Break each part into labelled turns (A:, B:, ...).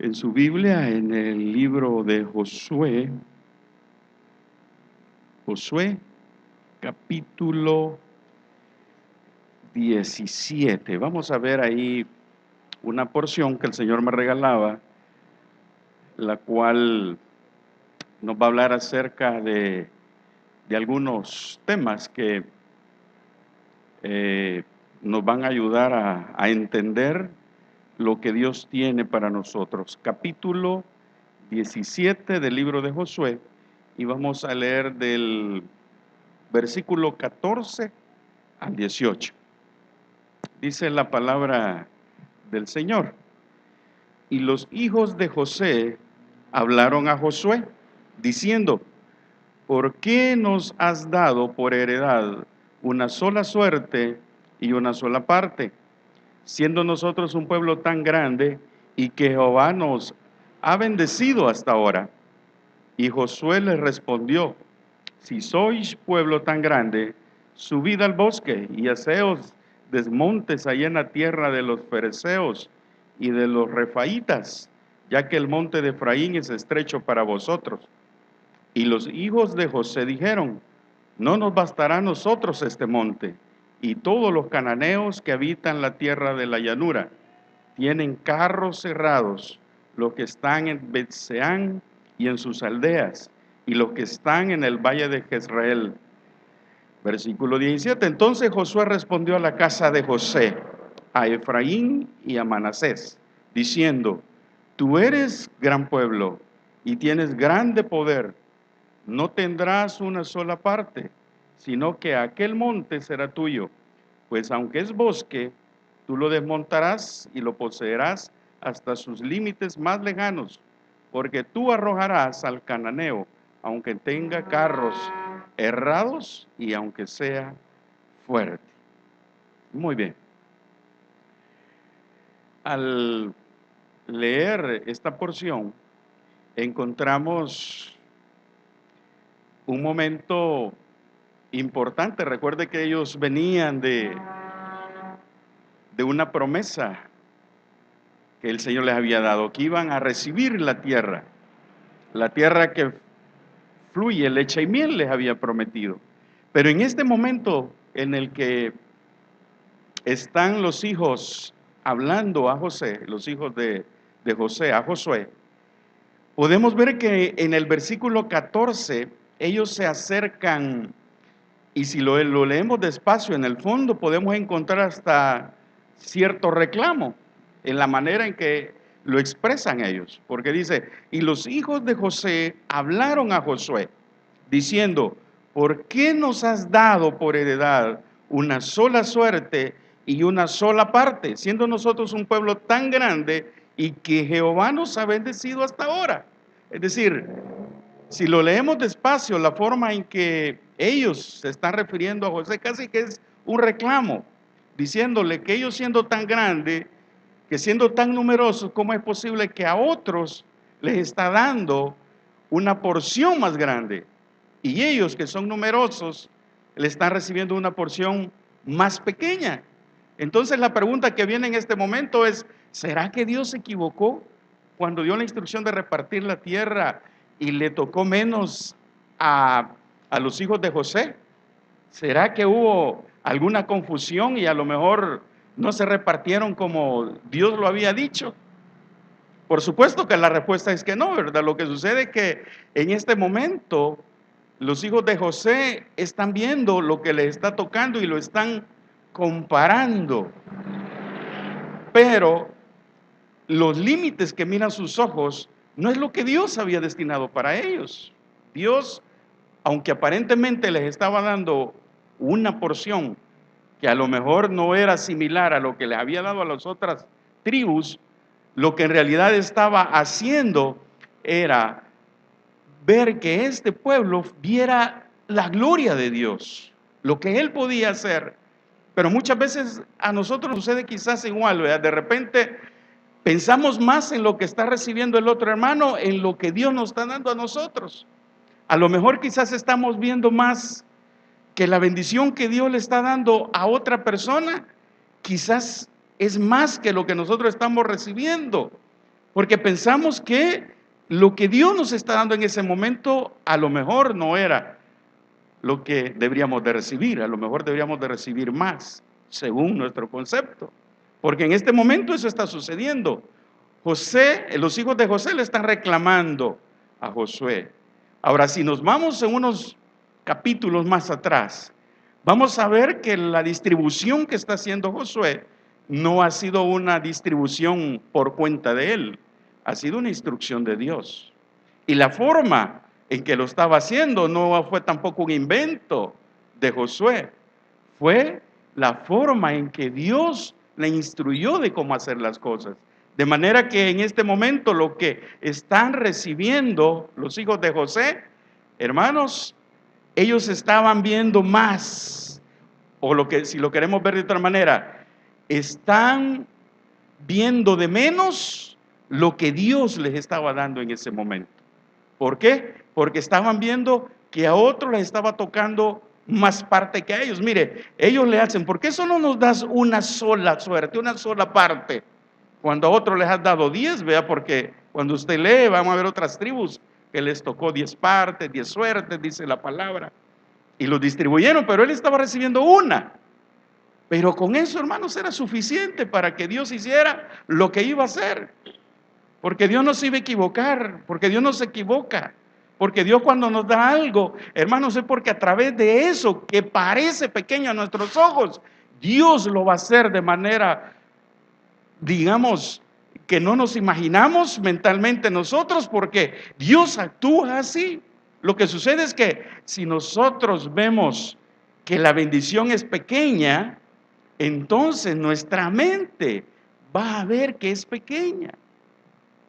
A: En su Biblia, en el libro de Josué, capítulo 17. Vamos a ver ahí una porción que el Señor me regalaba, la cual nos va a hablar acerca de algunos temas que nos van a ayudar a entender lo que Dios tiene para nosotros. Capítulo 17 del libro de Josué, y vamos a leer del versículo 14 al 18. Dice la palabra del Señor: y los hijos de José hablaron a Josué, diciendo: ¿por qué nos has dado por heredad una sola suerte y una sola parte, siendo nosotros un pueblo tan grande y que Jehová nos ha bendecido hasta ahora? Y Josué les respondió: si sois pueblo tan grande, subid al bosque y haceos desmontes allá en la tierra de los fereceos y de los refaítas, ya que el monte de Efraín es estrecho para vosotros. Y los hijos de José dijeron: no nos bastará a nosotros este monte, y todos los cananeos que habitan la tierra de la llanura tienen carros cerrados, los que están en Betseán y en sus aldeas, y los que están en el valle de Jezreel. Versículo 17. Entonces Josué respondió a la casa de José, a Efraín y a Manasés, diciendo: tú eres gran pueblo y tienes grande poder. No tendrás una sola parte, sino que aquel monte será tuyo, pues aunque es bosque, tú lo desmontarás y lo poseerás hasta sus límites más lejanos, porque tú arrojarás al cananeo, aunque tenga carros herrados y aunque sea fuerte. Muy bien. Al leer esta porción, encontramos un momento importante. Recuerde que ellos venían de una promesa que el Señor les había dado, que iban a recibir la tierra que fluye leche y miel, les había prometido. Pero en este momento en el que están los hijos hablando a José, los hijos de José a Josué, podemos ver que en el versículo 14 ellos se acercan, y si lo leemos despacio, en el fondo podemos encontrar hasta cierto reclamo en la manera en que lo expresan ellos, porque dice: y los hijos de José hablaron a Josué, diciendo: ¿por qué nos has dado por heredad una sola suerte y una sola parte, siendo nosotros un pueblo tan grande y que Jehová nos ha bendecido hasta ahora? Es decir, si lo leemos despacio, la forma en que ellos se están refiriendo a José casi que es un reclamo, diciéndole que ellos, siendo tan grandes, que siendo tan numerosos, ¿cómo es posible que a otros les está dando una porción más grande? Y ellos, que son numerosos, le están recibiendo una porción más pequeña. Entonces la pregunta que viene en este momento es: ¿será que Dios se equivocó cuando dio la instrucción de repartir la tierra y le tocó menos a los hijos de José? ¿Será que hubo alguna confusión y a lo mejor no se repartieron como Dios lo había dicho? Por supuesto que la respuesta es que no, ¿verdad? Lo que sucede es que en este momento los hijos de José están viendo lo que les está tocando y lo están comparando. Pero los límites que miran sus ojos no es lo que Dios había destinado para ellos. Dios, aunque aparentemente les estaba dando una porción que a lo mejor no era similar a lo que les había dado a las otras tribus, lo que en realidad estaba haciendo era ver que este pueblo viera la gloria de Dios, lo que Él podía hacer. Pero muchas veces a nosotros sucede quizás igual, ¿verdad? De repente pensamos más en lo que está recibiendo el otro hermano, en lo que Dios nos está dando a nosotros. A lo mejor quizás estamos viendo más que la bendición que Dios le está dando a otra persona, quizás es más que lo que nosotros estamos recibiendo. Porque pensamos que lo que Dios nos está dando en ese momento a lo mejor no era lo que deberíamos de recibir, a lo mejor deberíamos de recibir más, según nuestro concepto. Porque en este momento eso está sucediendo. Los hijos de José le están reclamando a Josué. Ahora, si nos vamos en unos capítulos más atrás, vamos a ver que la distribución que está haciendo Josué no ha sido una distribución por cuenta de él, ha sido una instrucción de Dios. Y la forma en que lo estaba haciendo no fue tampoco un invento de Josué, fue la forma en que Dios le instruyó de cómo hacer las cosas. De manera que en este momento lo que están recibiendo los hijos de José, hermanos, ellos estaban viendo más, o lo que, si lo queremos ver de otra manera, están viendo de menos lo que Dios les estaba dando en ese momento. ¿Por qué? Porque estaban viendo que a otros les estaba tocando más parte que a ellos. Mire, ellos le hacen, ¿por qué solo nos das una sola suerte, una sola parte? Cuando a otros les has dado 10, vea, porque cuando usted lee, vamos a ver otras tribus que les tocó 10 partes, 10 suertes, dice la palabra, y los distribuyeron, pero él estaba recibiendo una. Pero con eso, hermanos, era suficiente para que Dios hiciera lo que iba a hacer. Porque Dios no se iba a equivocar, porque Dios no se equivoca. Porque Dios cuando nos da algo, hermanos, es porque a través de eso que parece pequeño a nuestros ojos, Dios lo va a hacer de manera, digamos, que no nos imaginamos mentalmente nosotros, porque Dios actúa así. Lo que sucede es que si nosotros vemos que la bendición es pequeña, entonces nuestra mente va a ver que es pequeña.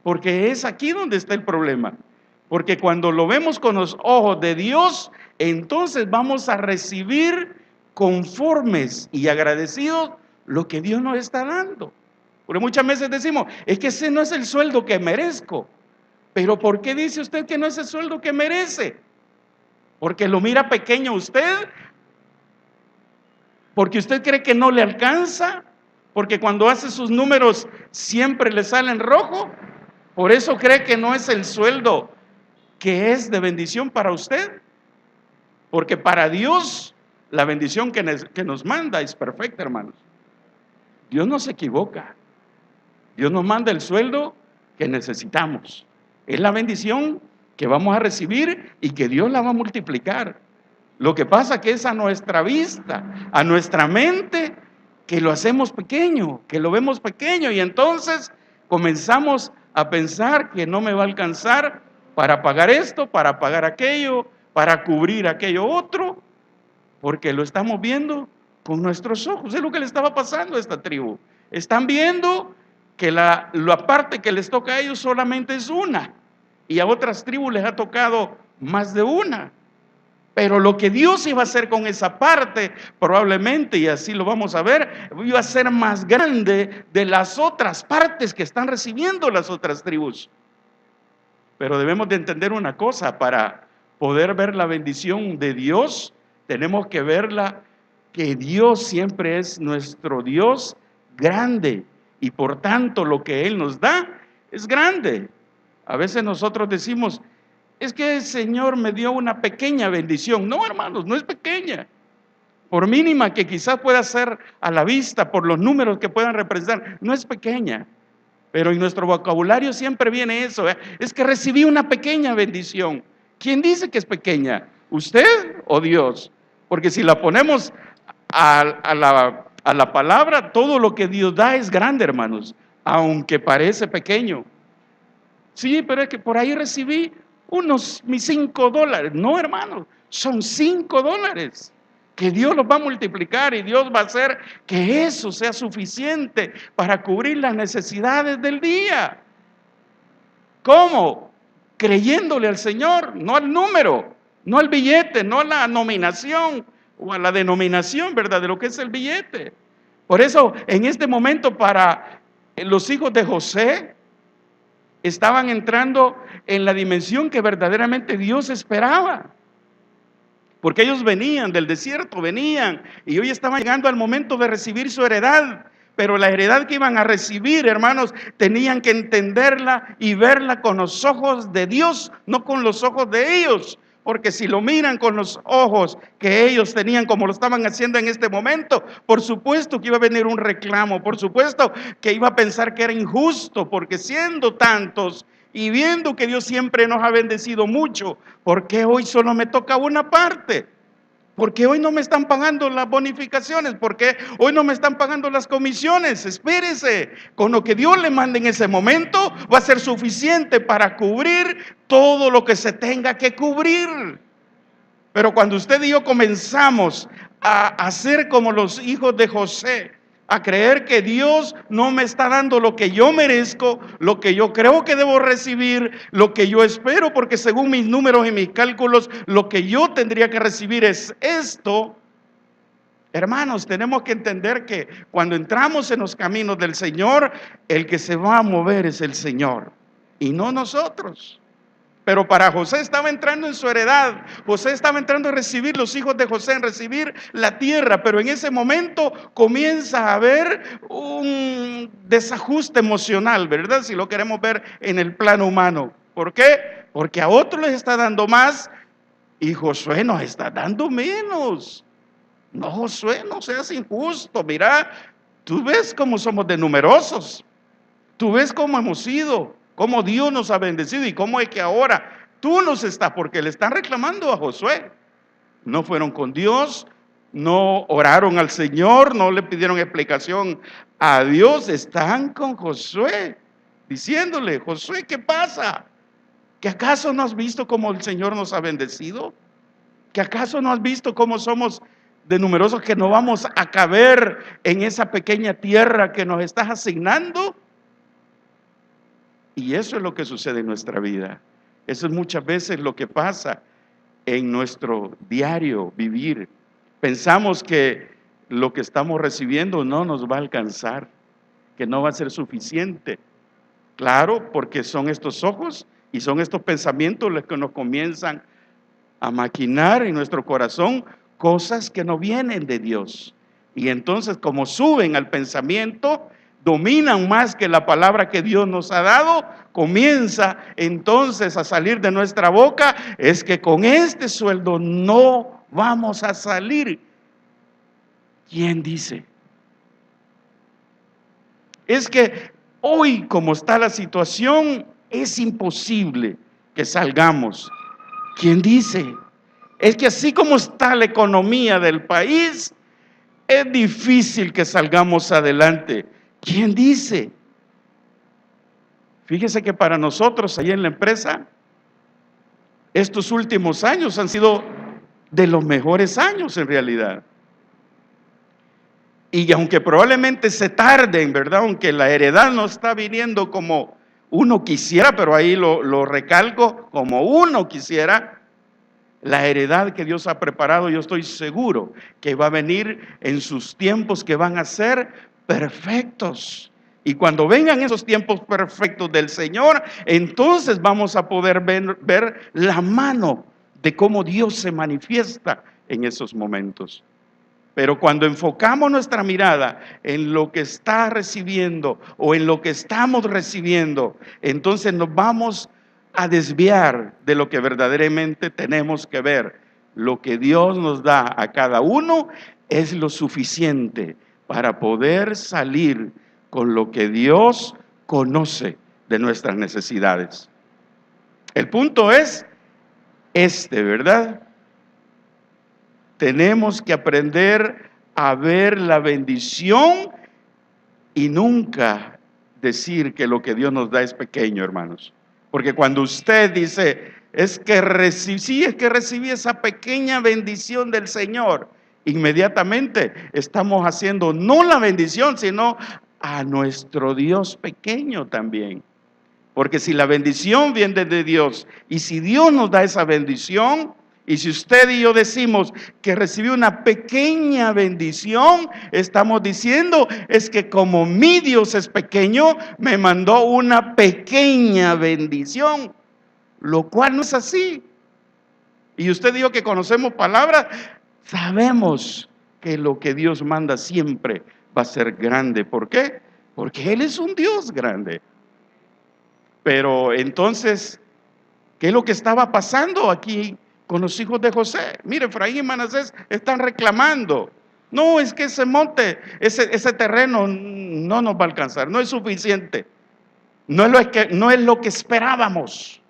A: Porque es aquí donde está el problema. Porque cuando lo vemos con los ojos de Dios, entonces vamos a recibir conformes y agradecidos lo que Dios nos está dando. Porque muchas veces decimos, es que ese no es el sueldo que merezco. Pero ¿por qué dice usted que no es el sueldo que merece? Porque lo mira pequeño usted, porque usted cree que no le alcanza, porque cuando hace sus números siempre le salen rojo. Por eso cree que no es el sueldo que es de bendición para usted. Porque para Dios la bendición que nos manda es perfecta, hermanos. Dios no se equivoca. Dios nos manda el sueldo que necesitamos. Es la bendición que vamos a recibir y que Dios la va a multiplicar. Lo que pasa que es a nuestra vista, a nuestra mente, que lo hacemos pequeño, que lo vemos pequeño, y entonces comenzamos a pensar que no me va a alcanzar para pagar esto, para pagar aquello, para cubrir aquello otro, porque lo estamos viendo con nuestros ojos. Es lo que le estaba pasando a esta tribu. Están viendo que la parte que les toca a ellos solamente es una, y a otras tribus les ha tocado más de una. Pero lo que Dios iba a hacer con esa parte, probablemente, y así lo vamos a ver, iba a ser más grande de las otras partes que están recibiendo las otras tribus. Pero debemos de entender una cosa: para poder ver la bendición de Dios, tenemos que verla, que Dios siempre es nuestro Dios grande, y por tanto lo que Él nos da es grande. A veces nosotros decimos, es que el Señor me dio una pequeña bendición. No, hermanos, no es pequeña. Por mínima que quizás pueda ser a la vista, por los números que puedan representar, no es pequeña. Pero en nuestro vocabulario siempre viene eso, ¿eh? Es que recibí una pequeña bendición. ¿Quién dice que es pequeña? ¿Usted o Dios? Porque si la ponemos a la palabra, todo lo que Dios da es grande, hermanos, aunque parece pequeño. Sí, pero es que por ahí recibí mis $5. No, hermanos, son $5 que Dios los va a multiplicar, y Dios va a hacer que eso sea suficiente para cubrir las necesidades del día. ¿Cómo? Creyéndole al Señor, no al número, no al billete, no a la nominación o a la denominación, ¿verdad?, de lo que es el billete. Por eso, en este momento, para los hijos de José, estaban entrando en la dimensión que verdaderamente Dios esperaba. Porque ellos venían del desierto, y hoy estaban llegando al momento de recibir su heredad. Pero la heredad que iban a recibir, hermanos, tenían que entenderla y verla con los ojos de Dios, no con los ojos de ellos. Porque si lo miran con los ojos que ellos tenían, como lo estaban haciendo en este momento, por supuesto que iba a venir un reclamo, por supuesto que iba a pensar que era injusto, porque siendo tantos y viendo que Dios siempre nos ha bendecido mucho, ¿por qué hoy solo me toca una parte? ¿Por qué hoy no me están pagando las bonificaciones? ¿Por qué hoy no me están pagando las comisiones? Espérese, con lo que Dios le mande en ese momento va a ser suficiente para cubrir todo lo que se tenga que cubrir. Pero cuando usted y yo comenzamos a hacer como los hijos de José, a creer que Dios no me está dando lo que yo merezco, lo que yo creo que debo recibir, lo que yo espero, porque según mis números y mis cálculos, lo que yo tendría que recibir es esto. Hermanos, tenemos que entender que cuando entramos en los caminos del Señor, el que se va a mover es el Señor y no nosotros. Pero para José estaba entrando en su heredad. José estaba entrando a recibir, los hijos de José, en recibir la tierra. Pero en ese momento comienza a haber un desajuste emocional, ¿verdad? Si lo queremos ver en el plano humano. ¿Por qué? Porque a otros les está dando más y Josué nos está dando menos. No, Josué, no seas injusto. Mira, tú ves cómo somos de numerosos. Tú ves cómo hemos sido, cómo Dios nos ha bendecido y cómo es que ahora tú nos estás, porque le están reclamando a Josué. No fueron con Dios, no oraron al Señor, no le pidieron explicación a Dios, están con Josué, diciéndole: Josué, ¿qué pasa? ¿Que acaso no has visto cómo el Señor nos ha bendecido? ¿Que acaso no has visto cómo somos de numerosos, que no vamos a caber en esa pequeña tierra que nos estás asignando? Y eso es lo que sucede en nuestra vida. Eso es muchas veces lo que pasa en nuestro diario vivir. Pensamos que lo que estamos recibiendo no nos va a alcanzar, que no va a ser suficiente. Claro, porque son estos ojos y son estos pensamientos los que nos comienzan a maquinar en nuestro corazón cosas que no vienen de Dios. Y entonces, como suben al pensamiento, dominan más que la palabra que Dios nos ha dado, comienza entonces a salir de nuestra boca: es que con este sueldo no vamos a salir. ¿Quién dice? Es que hoy, como está la situación, es imposible que salgamos. ¿Quién dice? Es que así como está la economía del país, es difícil que salgamos adelante. ¿Quién dice? Fíjese que para nosotros ahí en la empresa, estos últimos años han sido de los mejores años en realidad. Y aunque probablemente se tarden, ¿verdad? Aunque la heredad no está viniendo como uno quisiera, pero ahí lo recalco, como uno quisiera, la heredad que Dios ha preparado, yo estoy seguro que va a venir en sus tiempos, que van a ser perfectos. Y cuando vengan esos tiempos perfectos del Señor, entonces vamos a poder ver la mano de cómo Dios se manifiesta en esos momentos. Pero cuando enfocamos nuestra mirada en lo que está recibiendo o en lo que estamos recibiendo, entonces nos vamos a desviar de lo que verdaderamente tenemos que ver. Lo que Dios nos da a cada uno es lo suficiente para poder salir con lo que Dios conoce de nuestras necesidades. El punto es ¿verdad? Tenemos que aprender a ver la bendición y nunca decir que lo que Dios nos da es pequeño, hermanos. Porque cuando usted dice: es que recibí esa pequeña bendición del Señor, inmediatamente estamos haciendo no la bendición, sino a nuestro Dios pequeño también. Porque si la bendición viene de Dios y si Dios nos da esa bendición, y si usted y yo decimos que recibí una pequeña bendición, estamos diciendo: es que como mi Dios es pequeño, me mandó una pequeña bendición, lo cual no es así. Y usted y yo, que conocemos palabras, sabemos que lo que Dios manda siempre va a ser grande. ¿Por qué? Porque Él es un Dios grande. Pero entonces, ¿qué es lo que estaba pasando aquí con los hijos de José? Mire, Efraín y Manasés están reclamando. No, es que ese monte, ese terreno no nos va a alcanzar, no es suficiente. No es lo que esperábamos,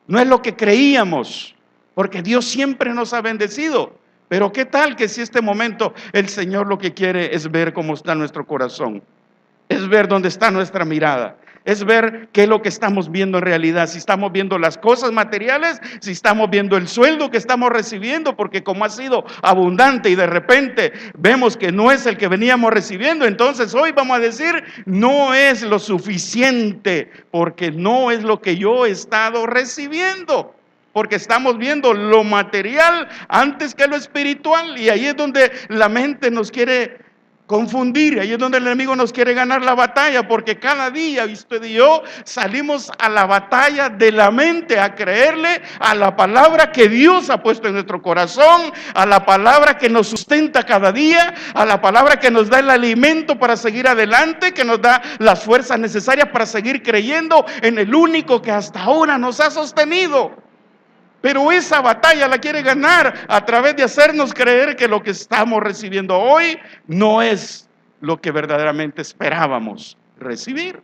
A: no es lo que creíamos, porque Dios siempre nos ha bendecido. Pero ¿qué tal que si este momento el Señor lo que quiere es ver cómo está nuestro corazón? Es ver dónde está nuestra mirada, es ver qué es lo que estamos viendo en realidad, si estamos viendo las cosas materiales, si estamos viendo el sueldo que estamos recibiendo, porque como ha sido abundante y de repente vemos que no es el que veníamos recibiendo, entonces hoy vamos a decir, no es lo suficiente, porque no es lo que yo he estado recibiendo. Porque estamos viendo lo material antes que lo espiritual, y ahí es donde la mente nos quiere confundir, ahí es donde el enemigo nos quiere ganar la batalla, porque cada día usted y yo salimos a la batalla de la mente, a creerle a la palabra que Dios ha puesto en nuestro corazón, a la palabra que nos sustenta cada día, a la palabra que nos da el alimento para seguir adelante, que nos da las fuerzas necesarias para seguir creyendo en el único que hasta ahora nos ha sostenido. Pero esa batalla la quiere ganar a través de hacernos creer que lo que estamos recibiendo hoy no es lo que verdaderamente esperábamos recibir.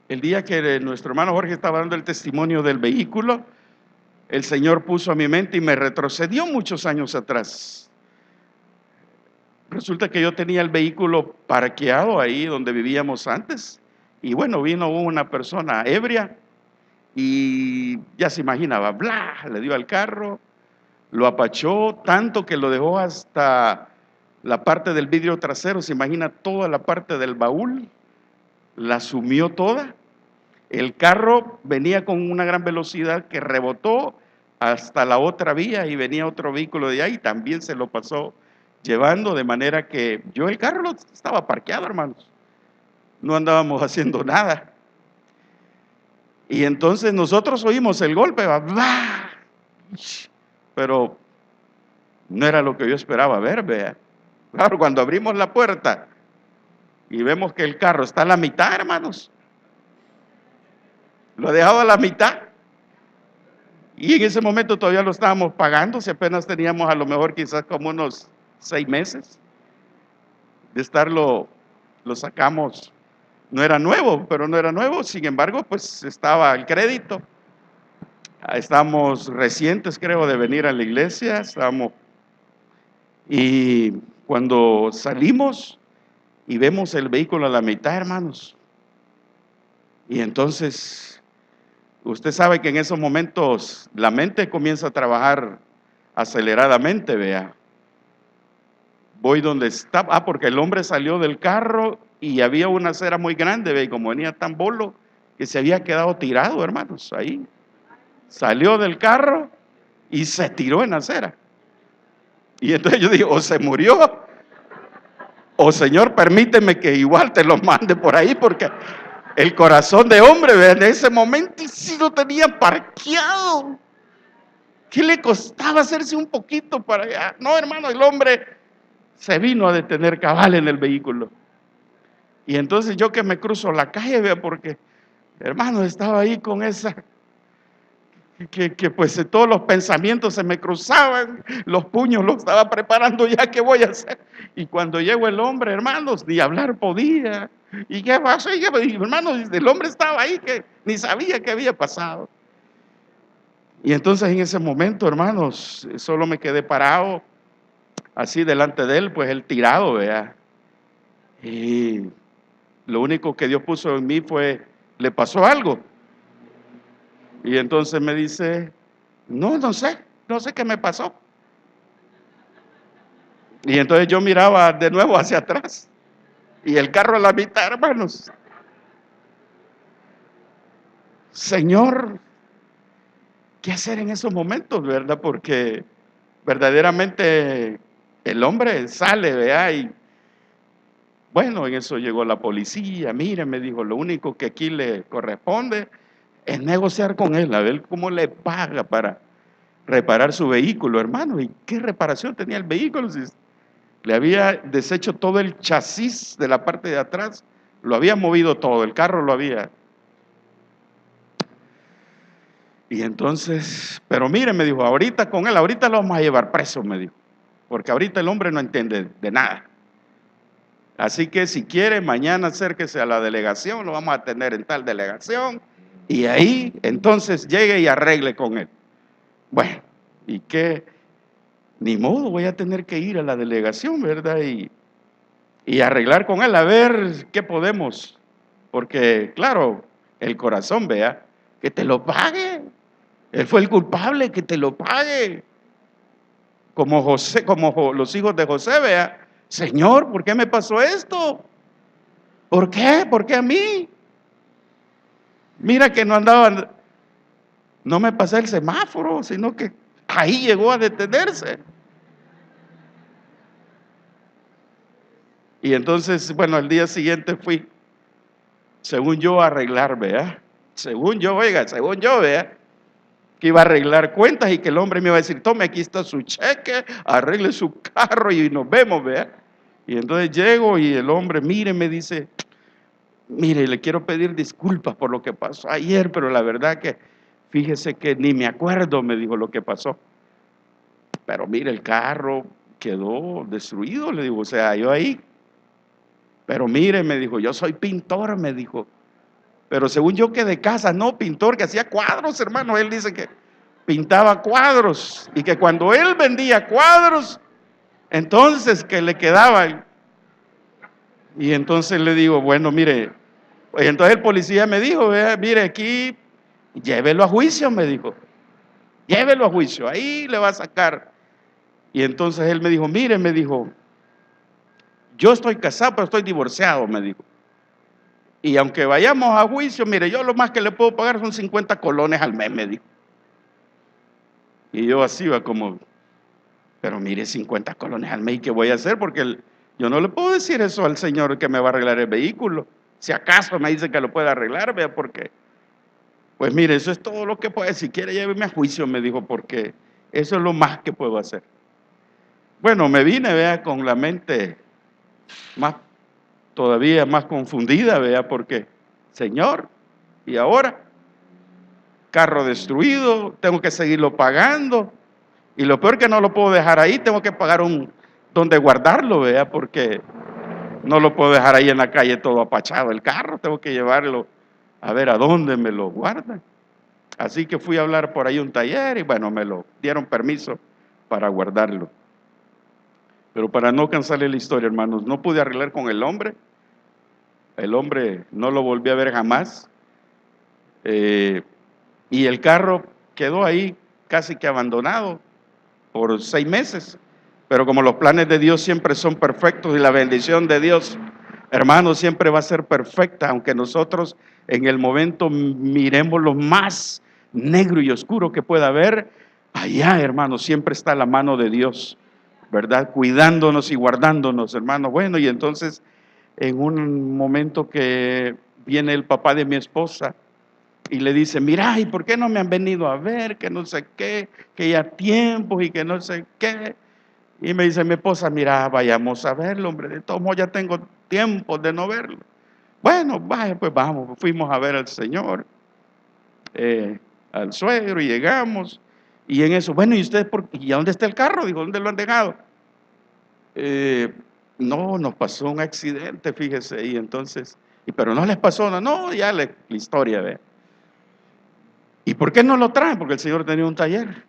A: El día que nuestro hermano Jorge estaba dando el testimonio del vehículo, el Señor puso a mi mente y me retrocedió muchos años atrás. Resulta que yo tenía el vehículo parqueado ahí donde vivíamos antes. Y bueno, vino una persona ebria. Y ya se imaginaba, bla, le dio al carro, lo apachó tanto que lo dejó hasta la parte del vidrio trasero, se imagina toda la parte del baúl, la sumió toda. El carro venía con una gran velocidad que rebotó hasta la otra vía y venía otro vehículo de ahí, también se lo pasó llevando, de manera que yo el carro estaba parqueado, hermanos, no andábamos haciendo nada. Y entonces nosotros oímos el golpe, ¡bah! Pero no era lo que yo esperaba ver, vea. Claro, cuando abrimos la puerta y vemos que el carro está a la mitad, hermanos, lo he dejado a la mitad. Y en ese momento todavía lo estábamos pagando, si apenas teníamos a lo mejor quizás como unos 6 meses de estarlo, lo sacamos. No era nuevo, pero no era nuevo, sin embargo, pues estaba el crédito. Estamos recientes, creo, de venir a la iglesia, y cuando salimos y vemos el vehículo a la mitad, hermanos, y entonces usted sabe que en esos momentos la mente comienza a trabajar aceleradamente, vea. Voy donde está, porque el hombre salió del carro y había una acera muy grande, vea, y como venía tan bolo que se había quedado tirado, hermanos, ahí. Salió del carro y se tiró en la acera. Y entonces yo digo, o se murió, o Señor, permíteme que igual te lo mande por ahí, porque el corazón de hombre, ¿ve? En ese momento sí lo tenía parqueado. ¿Qué le costaba hacerse un poquito para allá? No, hermano, el hombre se vino a detener cabal en el vehículo. Y entonces yo que me cruzo la calle, vea, porque, hermano, estaba ahí con esa... Que pues todos los pensamientos se me cruzaban, los puños los estaba preparando ya, ¿qué voy a hacer? Y cuando llegó el hombre, hermanos, ni hablar podía. ¿Y qué pasó? Y hermanos, el hombre estaba ahí que ni sabía qué había pasado. Y entonces en ese momento, hermanos, solo me quedé parado, así delante de él, pues él tirado, vea. Y lo único que Dios puso en mí fue, ¿le pasó algo? Y entonces me dice, no sé qué me pasó. Y entonces yo miraba de nuevo hacia atrás y el carro a la mitad, hermanos. Señor, ¿qué hacer en esos momentos, verdad? Porque verdaderamente el hombre sale, vea, y bueno, en eso llegó la policía. Mire, me dijo, lo único que aquí le corresponde es negociar con él, a ver cómo le paga para reparar su vehículo, hermano. ¿Y qué reparación tenía el vehículo? Le había deshecho todo el chasis de la parte de atrás, lo había movido todo, el carro lo había. Y entonces, pero mire, me dijo, ahorita con él, ahorita lo vamos a llevar preso, me dijo, porque ahorita el hombre no entiende de nada. Así que si quiere, mañana acérquese a la delegación, lo vamos a tener en tal delegación, y ahí entonces llegue y arregle con él. Bueno, y qué, ni modo, voy a tener que ir a la delegación, ¿verdad? Y arreglar con él, a ver qué podemos, porque claro, el corazón, vea, que te lo pague. Él fue el culpable, que te lo pague. Como José, los hijos de José, vea, Señor, ¿por qué me pasó esto? ¿Por qué? ¿Por qué a mí? Mira que no me pasé el semáforo, sino que ahí llegó a detenerse. Y entonces, bueno, al día siguiente fui, según yo, a arreglar, vea. Según yo, oiga, según yo, vea, que iba a arreglar cuentas y que el hombre me iba a decir, tome, aquí está su cheque, arregle su carro y nos vemos, vea. Y entonces llego y el hombre, mire, me dice, mire, le quiero pedir disculpas por lo que pasó ayer, pero la verdad que, fíjese que ni me acuerdo, me dijo lo que pasó. Pero mire, el carro quedó destruido, le digo, o sea, yo ahí. Pero mire, me dijo, yo soy pintor, me dijo. Pero según yo que de casa, no, pintor, que hacía cuadros, hermano. Él dice que pintaba cuadros y que cuando él vendía cuadros, entonces que le quedaban. Y entonces le digo, bueno, mire, pues entonces el policía me dijo, vea, mire, aquí, llévelo a juicio, me dijo. Llévelo a juicio, ahí le va a sacar. Y entonces él me dijo, mire, me dijo, yo estoy casado, pero estoy divorciado, me dijo. Y aunque vayamos a juicio, mire, yo lo más que le puedo pagar son 50 colones al mes, me dijo. Y yo así va como, pero mire, 50 colones al mes, ¿qué voy a hacer? Porque yo no le puedo decir eso al señor que me va a arreglar el vehículo. Si acaso me dice que lo puede arreglar, vea, porque, pues mire, eso es todo lo que puede. Si quiere, lléveme a juicio, me dijo, porque eso es lo más que puedo hacer. Bueno, me vine, vea, con la mente más, todavía más confundida, vea, porque, Señor, ¿y ahora? Carro destruido, tengo que seguirlo pagando. Y lo peor que no lo puedo dejar ahí, tengo que pagar donde guardarlo, vea, porque no lo puedo dejar ahí en la calle todo apachado el carro, tengo que llevarlo a ver a dónde me lo guardan. Así que fui a hablar por ahí un taller y bueno, me lo dieron permiso para guardarlo. Pero para no cansarle la historia, hermanos, no pude arreglar con el hombre no lo volví a ver jamás, y el carro quedó ahí casi que abandonado por 6 meses, pero como los planes de Dios siempre son perfectos y la bendición de Dios, hermanos, siempre va a ser perfecta, aunque nosotros en el momento miremos lo más negro y oscuro que pueda haber, allá, hermanos, siempre está la mano de Dios, ¿verdad? Cuidándonos y guardándonos, hermanos. Bueno, y entonces en un momento que viene el papá de mi esposa y le dice, mira, ¿y por qué no me han venido a ver? Que no sé qué, que ya tiempos y que no sé qué. Y me dice mi esposa, mira, vayamos a verlo, hombre, de todos modos ya tengo tiempo de no verlo. Bueno, vaya, pues vamos, fuimos a ver al Señor, al suegro, y llegamos. Y en eso, bueno, ¿y ustedes y a dónde está el carro? Dijo, ¿dónde lo han dejado? No, nos pasó un accidente, fíjese, y entonces, pero no les pasó nada, no, ya la historia, ve. ¿Y por qué no lo traen? Porque el Señor tenía un taller.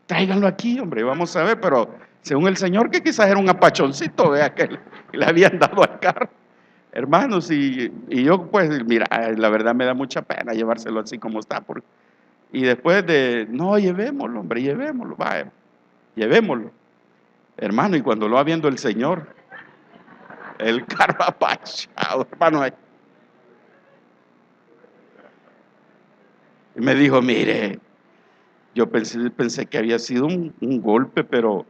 A: Tráiganlo aquí, hombre, vamos a ver, pero según el Señor, que quizás era un apachoncito, vea, que le habían dado al carro. Hermanos, y yo, pues, mira, la verdad me da mucha pena llevárselo así como está, y después no, llevémoslo, hombre, llevémoslo, vaya, llevémoslo. Hermano, y cuando lo va viendo el Señor, el carro apachado, hermano. Y me dijo, mire, yo pensé que había sido un golpe, pero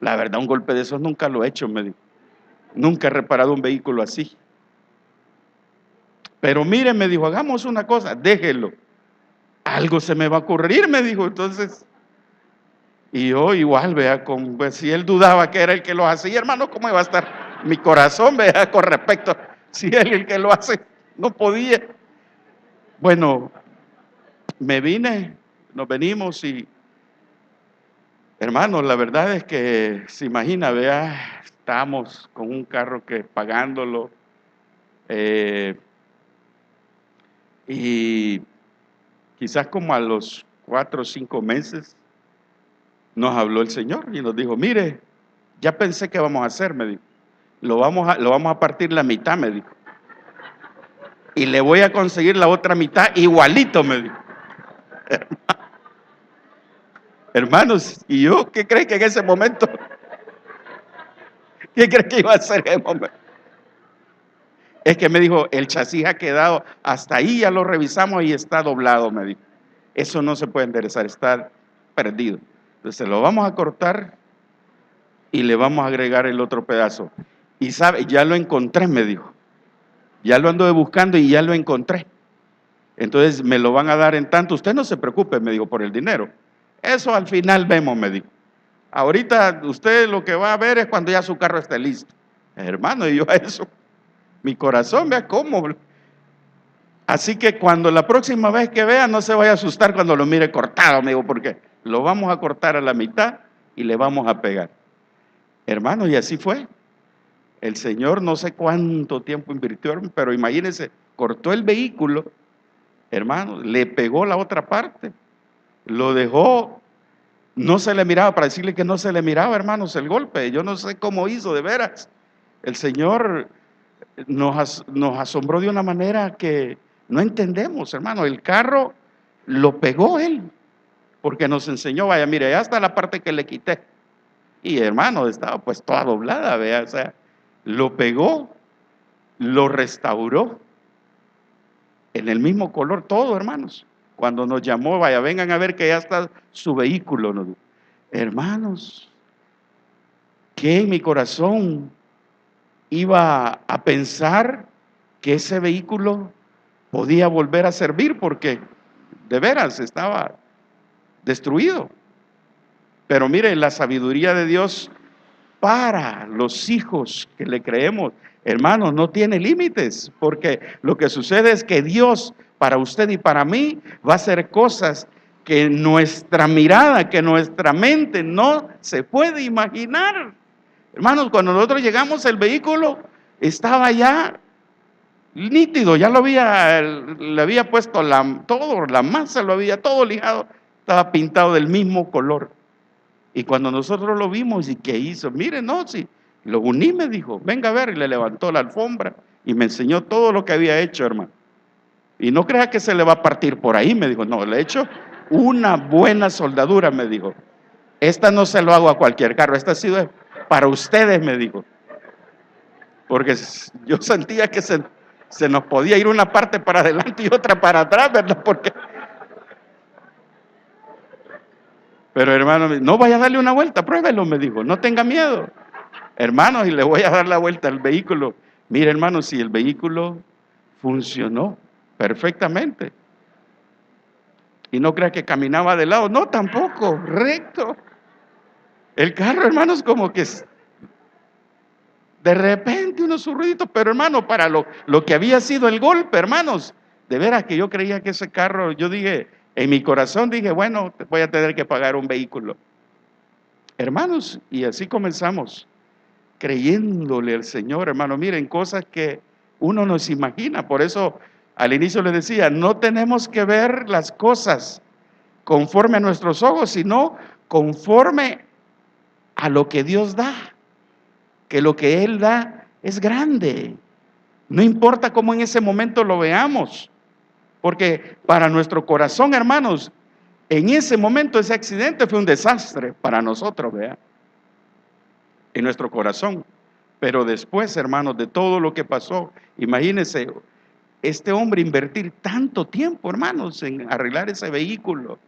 A: la verdad un golpe de esos nunca lo he hecho, me dijo. Nunca he reparado un vehículo así. Pero mire, me dijo, hagamos una cosa, déjelo. Algo se me va a ocurrir, me dijo. Entonces, Y yo igual, vea, pues, si él dudaba que era el que lo hacía, hermano, ¿cómo iba a estar mi corazón, vea, con respecto? Si él el que lo hace, no podía. Bueno, me vine, nos venimos y, hermano, la verdad es que, se imagina, vea, estábamos con un carro que pagándolo, eh, y quizás como a los 4 o 5 meses, nos habló el Señor y nos dijo, mire, ya pensé qué vamos a hacer, me dijo. Lo vamos a partir la mitad, me dijo. Y le voy a conseguir la otra mitad igualito, me dijo. Hermanos, ¿y yo qué cree que en ese momento? ¿Qué cree que iba a hacer en ese momento? Es que me dijo, el chasis ha quedado, hasta ahí ya lo revisamos y está doblado, me dijo. Eso no se puede enderezar, está perdido. Entonces lo vamos a cortar y le vamos a agregar el otro pedazo. Y sabe, ya lo encontré, me dijo. Ya lo ando buscando y ya lo encontré. Entonces me lo van a dar en tanto. Usted no se preocupe, me dijo, por el dinero. Eso al final vemos, me dijo. Ahorita usted lo que va a ver es cuando ya su carro esté listo. Hermano, y yo a eso, mi corazón, vea cómo. Así que cuando la próxima vez que vea, no se vaya a asustar cuando lo mire cortado, me dijo, porque lo vamos a cortar a la mitad y le vamos a pegar. Hermano, y así fue. El Señor no sé cuánto tiempo invirtió, pero imagínense, cortó el vehículo, hermano, le pegó la otra parte, lo dejó, no se le miraba, para decirle que no se le miraba, hermanos, el golpe. Yo no sé cómo hizo, de veras. El Señor nos asombró de una manera que no entendemos, hermano. El carro lo pegó él, porque nos enseñó, vaya, mire, ya está la parte que le quité. Y hermano, estaba pues toda doblada, vea, o sea, lo pegó, lo restauró en el mismo color todo, hermanos. Cuando nos llamó, vaya, vengan a ver que ya está su vehículo, ¿no? Hermanos, que en mi corazón iba a pensar que ese vehículo podía volver a servir, porque de veras estaba destruido. Pero mire, la sabiduría de Dios para los hijos que le creemos, hermanos, no tiene límites, porque lo que sucede es que Dios para usted y para mí va a hacer cosas que nuestra mirada, que nuestra mente no se puede imaginar. Hermanos, cuando nosotros llegamos, el vehículo estaba ya nítido, ya le había puesto todo, la masa lo había todo lijado, estaba pintado del mismo color. Y cuando nosotros lo vimos, ¿y qué hizo? Mire, no, sí, lo uní, me dijo, venga a ver, y le levantó la alfombra y me enseñó todo lo que había hecho, hermano. Y no crea que se le va a partir por ahí, me dijo, no, le he hecho una buena soldadura, me dijo. Esta no se lo hago a cualquier carro, esta ha sido para ustedes, me dijo. Porque yo sentía que se nos podía ir una parte para adelante y otra para atrás, ¿verdad? Pero hermano, no vaya a darle una vuelta, pruébelo, me dijo, no tenga miedo. Hermanos, y le voy a dar la vuelta al vehículo. Mire, hermanos, si el vehículo funcionó perfectamente. Y no crea que caminaba de lado, no, tampoco, recto. El carro, hermanos, como que de repente unos ruiditos, pero hermano, para lo que había sido el golpe, hermanos, de veras que yo creía que ese carro, yo dije, en mi corazón dije, bueno, voy a tener que pagar un vehículo. Hermanos, y así comenzamos, creyéndole al Señor, hermano. Miren, cosas que uno no se imagina. Por eso al inicio les decía, no tenemos que ver las cosas conforme a nuestros ojos, sino conforme a lo que Dios da, que lo que Él da es grande. No importa cómo en ese momento lo veamos, porque para nuestro corazón, hermanos, en ese momento ese accidente fue un desastre para nosotros, vea, en nuestro corazón. Pero después, hermanos, de todo lo que pasó, imagínense, este hombre invertir tanto tiempo, hermanos, en arreglar ese vehículo,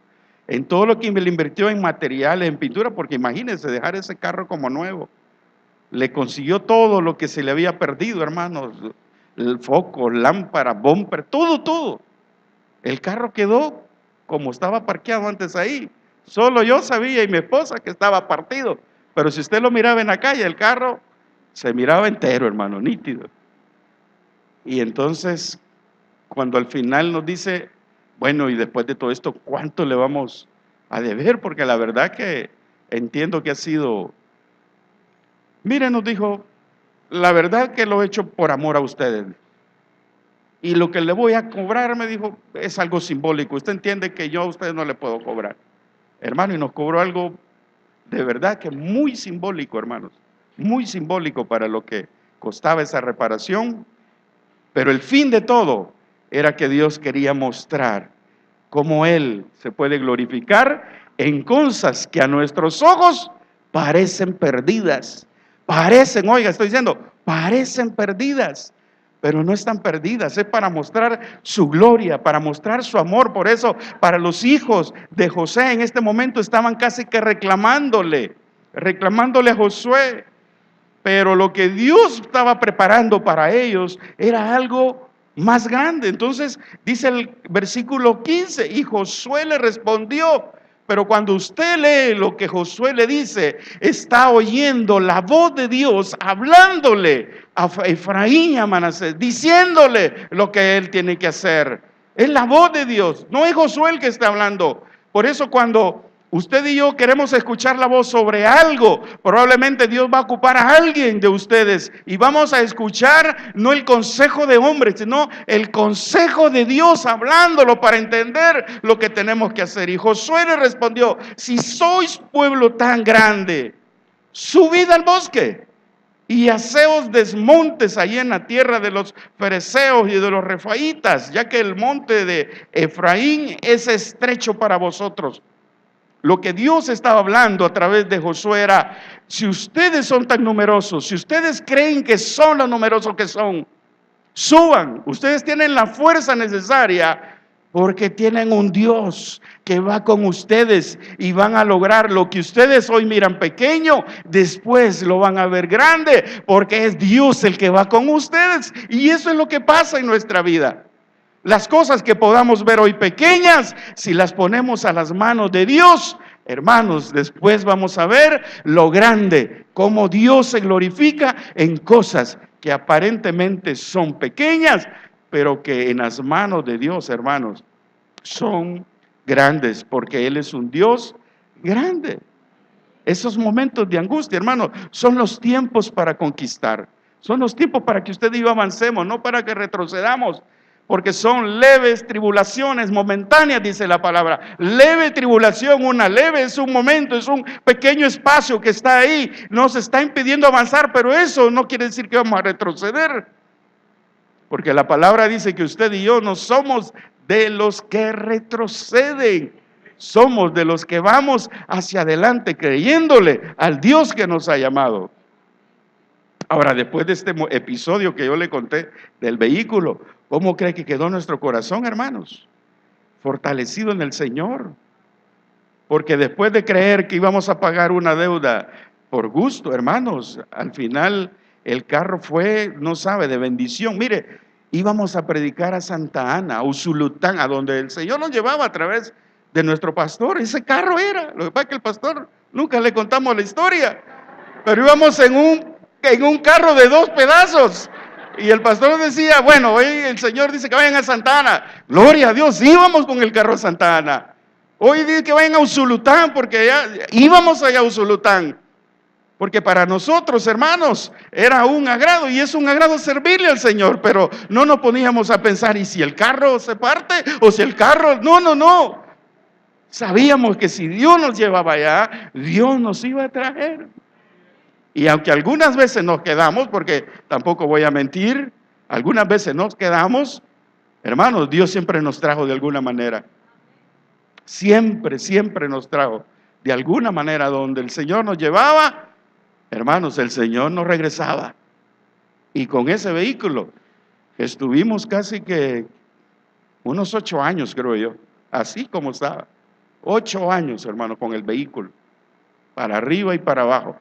A: en todo lo que le invirtió en materiales, en pintura, porque imagínense, dejar ese carro como nuevo. Le consiguió todo lo que se le había perdido, hermanos, el foco, lámpara, bumper, todo. El carro quedó como estaba parqueado antes ahí, Solo yo sabía y mi esposa que estaba partido. Pero si usted lo miraba en la calle, el carro se miraba entero, hermano, nítido. Y entonces, cuando al final nos dice, bueno, y después de todo esto, ¿cuánto le vamos a deber? Porque la verdad que entiendo que ha sido, mire, nos dijo, la verdad que lo he hecho por amor a ustedes. Y lo que le voy a cobrar, me dijo, es algo simbólico. Usted entiende que yo a ustedes no le puedo cobrar. Hermano, y nos cobró algo de verdad que muy simbólico, hermanos. Muy simbólico para lo que costaba esa reparación. Pero el fin de todo era que Dios quería mostrar cómo Él se puede glorificar en cosas que a nuestros ojos parecen perdidas. Parecen, oiga, estoy diciendo, parecen perdidas, pero no están perdidas. Es para mostrar su gloria, para mostrar su amor. Por eso, para los hijos de José en este momento estaban casi que reclamándole a Josué. Pero lo que Dios estaba preparando para ellos era algo más grande. Entonces dice el versículo 15, y Josué le respondió. Pero cuando usted lee lo que Josué le dice, está oyendo la voz de Dios hablándole a Efraín y a Manasés, diciéndole lo que él tiene que hacer. Es la voz de Dios, no es Josué el que está hablando. Por eso cuando usted y yo queremos escuchar la voz sobre algo, probablemente Dios va a ocupar a alguien de ustedes y vamos a escuchar no el consejo de hombres, sino el consejo de Dios hablándolo para entender lo que tenemos que hacer. Y Josué le respondió, si sois pueblo tan grande, subid al bosque y haceos desmontes allí en la tierra de los fereceos y de los refaitas, ya que el monte de Efraín es estrecho para vosotros. Lo que Dios estaba hablando a través de Josué era, si ustedes son tan numerosos, si ustedes creen que son lo numerosos que son, suban, ustedes tienen la fuerza necesaria porque tienen un Dios que va con ustedes y van a lograr lo que ustedes hoy miran pequeño, después lo van a ver grande porque es Dios el que va con ustedes. Y eso es lo que pasa en nuestra vida. Las cosas que podamos ver hoy pequeñas, si las ponemos a las manos de Dios, hermanos, después vamos a ver lo grande, cómo Dios se glorifica en cosas que aparentemente son pequeñas, pero que en las manos de Dios, hermanos, son grandes, porque Él es un Dios grande. Esos momentos de angustia, hermanos, son los tiempos para conquistar. Son los tiempos para que usted y yo avancemos, no para que retrocedamos. Porque son leves tribulaciones momentáneas, dice la palabra. Leve tribulación, una leve es un momento, es un pequeño espacio que está ahí. Nos está impidiendo avanzar, pero eso no quiere decir que vamos a retroceder. Porque la palabra dice que usted y yo no somos de los que retroceden. Somos de los que vamos hacia adelante creyéndole al Dios que nos ha llamado. Ahora, después de este episodio que yo le conté del vehículo, ¿cómo cree que quedó nuestro corazón, hermanos? Fortalecido en el Señor. Porque después de creer que íbamos a pagar una deuda por gusto, hermanos, al final el carro fue, no sabe, de bendición. Mire, íbamos a predicar a Santa Ana, a Usulután, a donde el Señor nos llevaba a través de nuestro pastor. Ese carro era. Lo que pasa es que el pastor nunca le contamos la historia. Pero íbamos en un carro de 2 pedazos. Y el pastor decía, bueno, hoy el Señor dice que vayan a Santa Ana. Gloria a Dios, íbamos con el carro a Santa Ana. Hoy dice que vayan a Usulután, porque ya íbamos allá a Usulután. Porque para nosotros, hermanos, era un agrado, y es un agrado servirle al Señor, pero no nos poníamos a pensar, ¿y si el carro se parte? ¿O si el carro? No. Sabíamos que si Dios nos llevaba allá, Dios nos iba a traer. Y aunque algunas veces nos quedamos, porque tampoco voy a mentir, algunas veces nos quedamos, hermanos, Dios siempre nos trajo de alguna manera. Siempre nos trajo de alguna manera. Donde el Señor nos llevaba, hermanos, el Señor nos regresaba. Y con ese vehículo estuvimos casi que unos 8 años, creo yo, así como estaba. 8 años, hermanos, con el vehículo, para arriba y para abajo.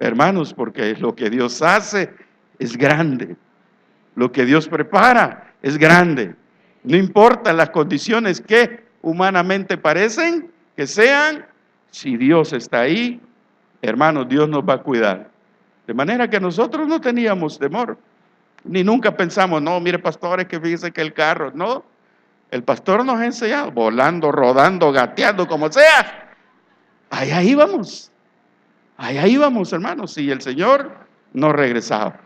A: Hermanos, porque lo que Dios hace es grande. Lo que Dios prepara es grande. No importa las condiciones que humanamente parecen que sean, si Dios está ahí, hermanos, Dios nos va a cuidar. De manera que nosotros no teníamos temor, ni nunca pensamos, no, mire pastores, que fíjese que el carro, no. El pastor nos ha enseñado, volando, rodando, gateando, como sea. Allá íbamos, hermanos, y el Señor nos regresaba.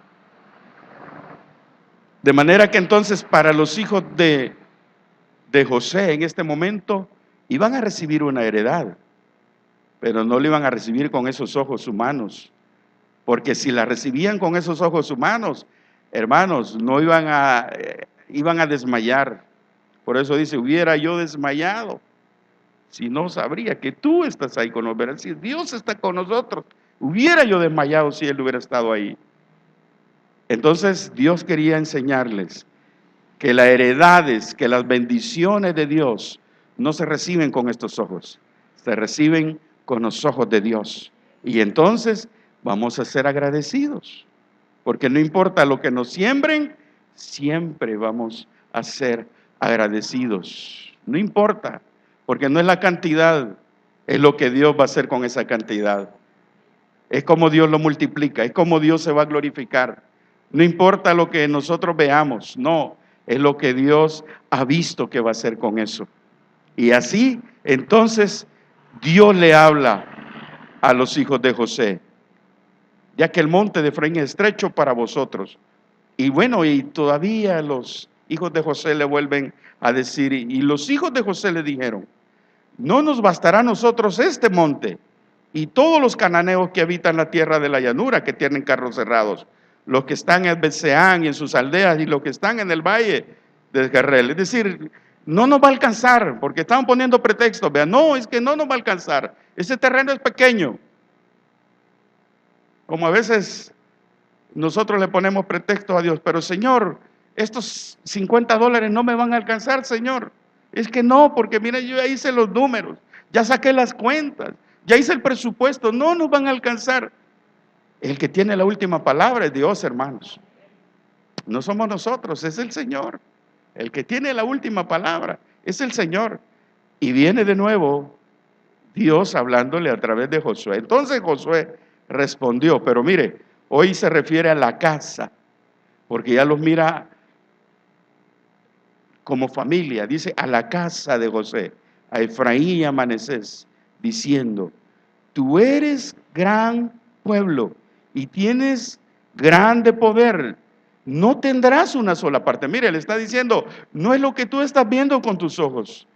A: De manera que entonces para los hijos de José en este momento iban a recibir una heredad, pero no la iban a recibir con esos ojos humanos, porque si la recibían con esos ojos humanos, hermanos, no iban a desmayar. Por eso dice, hubiera yo desmayado, si no sabría que tú estás ahí con nosotros. Si Dios está con nosotros, hubiera yo desmayado si Él hubiera estado ahí. Entonces Dios quería enseñarles que las heredades, que las bendiciones de Dios no se reciben con estos ojos, se reciben con los ojos de Dios. Y entonces vamos a ser agradecidos, porque no importa lo que nos siembren, siempre vamos a ser agradecidos. No importa, porque no es la cantidad, es lo que Dios va a hacer con esa cantidad. Es como Dios lo multiplica, es como Dios se va a glorificar. No importa lo que nosotros veamos, no, es lo que Dios ha visto que va a hacer con eso. Y así, entonces, Dios le habla a los hijos de José, ya que el monte de Efraín es estrecho para vosotros. Y bueno, y todavía los hijos de José le vuelven a decir, y los hijos de José le dijeron, no nos bastará a nosotros este monte y todos los cananeos que habitan la tierra de la llanura, que tienen carros cerrados, los que están en Bet-Seán y en sus aldeas, y los que están en el valle de Jezreel. Es decir, no nos va a alcanzar, porque estaban poniendo pretextos. Vean, no, es que no nos va a alcanzar. Ese terreno es pequeño. Como a veces nosotros le ponemos pretextos a Dios, pero Señor, estos $50 no me van a alcanzar, Señor. Es que no, porque mira, yo ya hice los números, ya saqué las cuentas, ya hice el presupuesto, no nos van a alcanzar. El que tiene la última palabra es Dios, hermanos. No somos nosotros, es el Señor. El que tiene la última palabra es el Señor. Y viene de nuevo Dios hablándole a través de Josué. Entonces Josué respondió, pero mire, hoy se refiere a la casa, porque ya los mira como familia. Dice, a la casa de José, a Efraín y a Manasés, diciendo, tú eres gran pueblo y tienes grande poder, no tendrás una sola parte. Mire, le está diciendo, no es lo que tú estás viendo con tus ojos.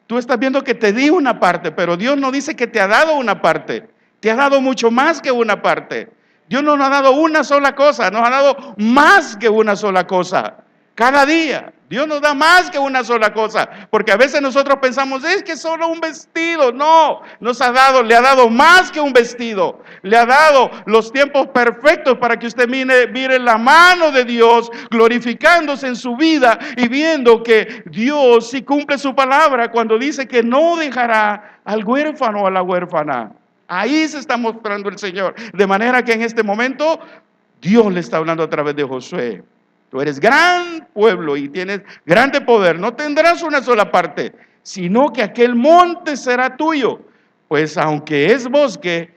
A: Tú estás viendo que te di una parte, pero Dios no dice que te ha dado una parte. Te ha dado mucho más que una parte. Dios no nos ha dado una sola cosa, nos ha dado más que una sola cosa. Cada día, Dios nos da más que una sola cosa, porque a veces nosotros pensamos, es que solo un vestido. No, le ha dado más que un vestido. Le ha dado los tiempos perfectos para que usted mire la mano de Dios glorificándose en su vida y viendo que Dios sí cumple su palabra cuando dice que no dejará al huérfano o a la huérfana. Ahí se está mostrando el Señor. De manera que en este momento Dios le está hablando a través de Josué. Tú eres gran pueblo y tienes grande poder. No tendrás una sola parte, sino que aquel monte será tuyo. Pues aunque es bosque,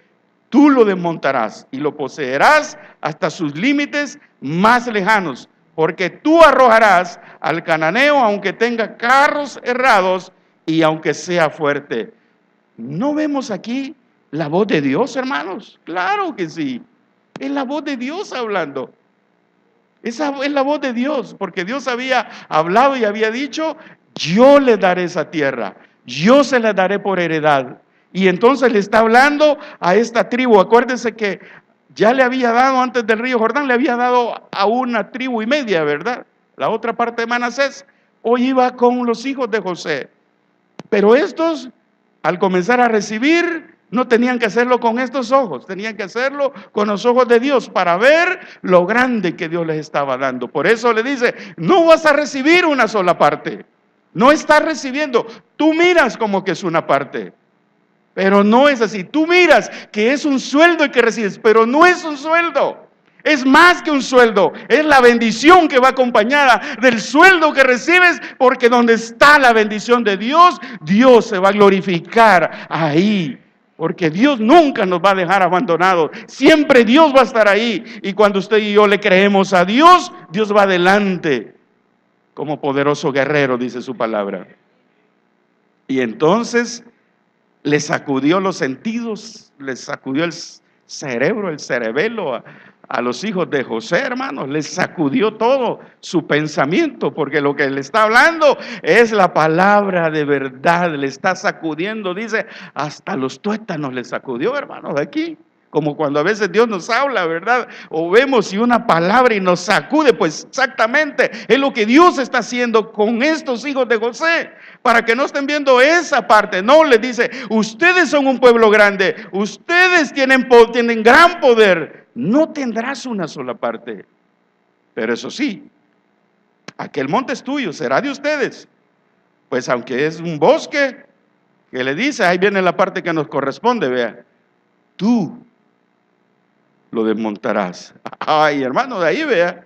A: tú lo desmontarás y lo poseerás hasta sus límites más lejanos. Porque tú arrojarás al cananeo aunque tenga carros herrados y aunque sea fuerte. ¿No vemos aquí la voz de Dios, hermanos? Claro que sí. Es la voz de Dios hablando. Esa es la voz de Dios, porque Dios había hablado y había dicho, yo le daré esa tierra, yo se la daré por heredad. Y entonces le está hablando a esta tribu. Acuérdense que ya le había dado antes del río Jordán, le había dado a una tribu y media, ¿verdad? La otra parte de Manasés. Hoy iba con los hijos de José. Pero estos, al comenzar a recibir, no tenían que hacerlo con estos ojos, tenían que hacerlo con los ojos de Dios para ver lo grande que Dios les estaba dando. Por eso le dice, no vas a recibir una sola parte, no estás recibiendo. Tú miras como que es una parte, pero no es así. Tú miras que es un sueldo el que recibes, pero no es un sueldo. Es más que un sueldo, es la bendición que va acompañada del sueldo que recibes, porque donde está la bendición de Dios, Dios se va a glorificar ahí. Porque Dios nunca nos va a dejar abandonados, siempre Dios va a estar ahí. Y cuando usted y yo le creemos a Dios, Dios va adelante como poderoso guerrero, dice su palabra. Y entonces le sacudió los sentidos, le sacudió el cerebro, el cerebelo a los hijos de José, hermanos, les sacudió todo su pensamiento, porque lo que le está hablando es la palabra de verdad, le está sacudiendo, dice, hasta los tuétanos le sacudió, hermanos, de aquí. Como cuando a veces Dios nos habla, ¿verdad? O vemos y una palabra y nos sacude, pues exactamente es lo que Dios está haciendo con estos hijos de José. Para que no estén viendo esa parte, no, les dice, ustedes son un pueblo grande, ustedes tienen gran poder, no tendrás una sola parte. Pero eso sí, aquel monte es tuyo, será de ustedes. Pues aunque es un bosque, que le dice, ahí viene la parte que nos corresponde, vea, tú lo desmontarás. Ay, hermano, de ahí vea,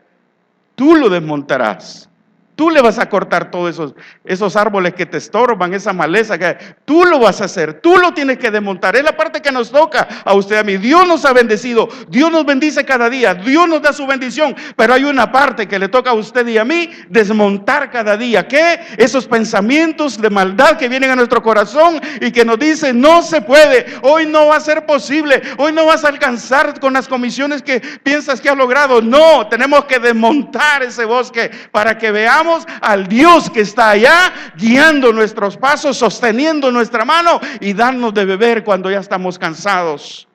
A: tú lo desmontarás. Tú le vas a cortar todos esos árboles que te estorban, esa maleza que tú lo vas a hacer, tú lo tienes que desmontar. Es la parte que nos toca a usted, a mí. Dios nos ha bendecido, Dios nos bendice cada día, Dios nos da su bendición, pero hay una parte que le toca a usted y a mí desmontar cada día. ¿Qué? Esos pensamientos de maldad que vienen a nuestro corazón y que nos dicen, no se puede, hoy no va a ser posible, hoy no vas a alcanzar con las comisiones que piensas que has logrado. No, tenemos que desmontar ese bosque para que veamos al Dios que está allá guiando nuestros pasos, sosteniendo nuestra mano y darnos de beber cuando ya estamos cansados.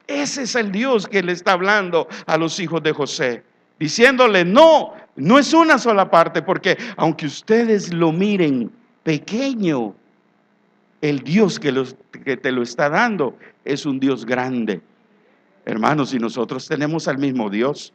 A: Ese es el Dios que le está hablando a los hijos de José, diciéndole, no es una sola parte, porque aunque ustedes lo miren pequeño, el Dios que te lo está dando es un Dios grande. Hermanos, y nosotros tenemos al mismo Dios.